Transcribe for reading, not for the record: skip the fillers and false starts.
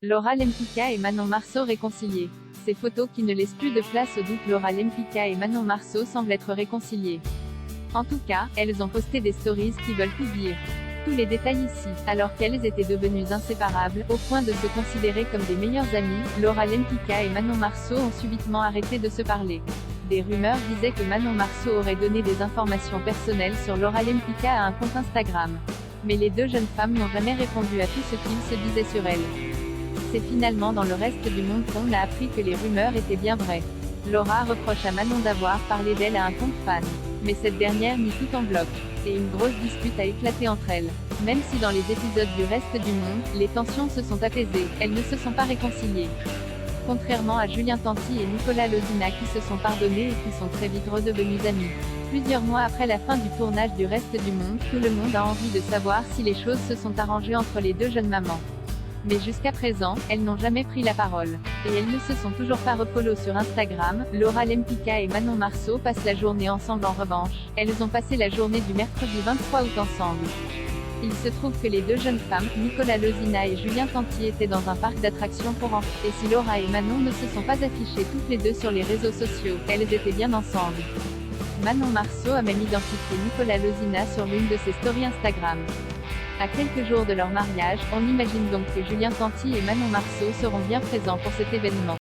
Laura Lempicka et Manon Marceau réconciliés. Ces photos qui ne laissent plus de place au doute. Laura Lempicka et Manon Marceau semblent être réconciliées. En tout cas, elles ont posté des stories qui veulent tout dire. Tous les détails ici. Alors qu'elles étaient devenues inséparables, au point de se considérer comme des meilleures amies, Laura Lempicka et Manon Marceau ont subitement arrêté de se parler. Des rumeurs disaient que Manon Marceau aurait donné des informations personnelles sur Laura Lempicka à un compte Instagram. Mais les deux jeunes femmes n'ont jamais répondu à tout ce qu'il se disait sur elle. C'est finalement dans le reste du monde qu'on a appris que les rumeurs étaient bien vraies. Laura reproche à Manon d'avoir parlé d'elle à un compte fan. Mais cette dernière nie tout en bloc. Et une grosse dispute a éclaté entre elles. Même si dans les épisodes du reste du monde, les tensions se sont apaisées, elles ne se sont pas réconciliées. Contrairement à Julien Tanti et Nicolas Lozina qui se sont pardonnés et qui sont très vite redevenus amis. Plusieurs mois après la fin du tournage du reste du monde, tout le monde a envie de savoir si les choses se sont arrangées entre les deux jeunes mamans. Mais jusqu'à présent, elles n'ont jamais pris la parole. Et elles ne se sont toujours pas refollow sur Instagram. Laura Lempicka et Manon Marceau passent la journée ensemble en revanche. Elles ont passé la journée du mercredi 23 août ensemble. Il se trouve que les deux jeunes femmes, Nicolas Lozina et Julien Tanti, étaient dans un parc d'attractions pour enfants. Et si Laura et Manon ne se sont pas affichées toutes les deux sur les réseaux sociaux, elles étaient bien ensemble. Manon Marceau a même identifié Nicolas Lozina sur l'une de ses stories Instagram. À quelques jours de leur mariage, on imagine donc que Julien Tanti et Manon Marceau seront bien présents pour cet événement.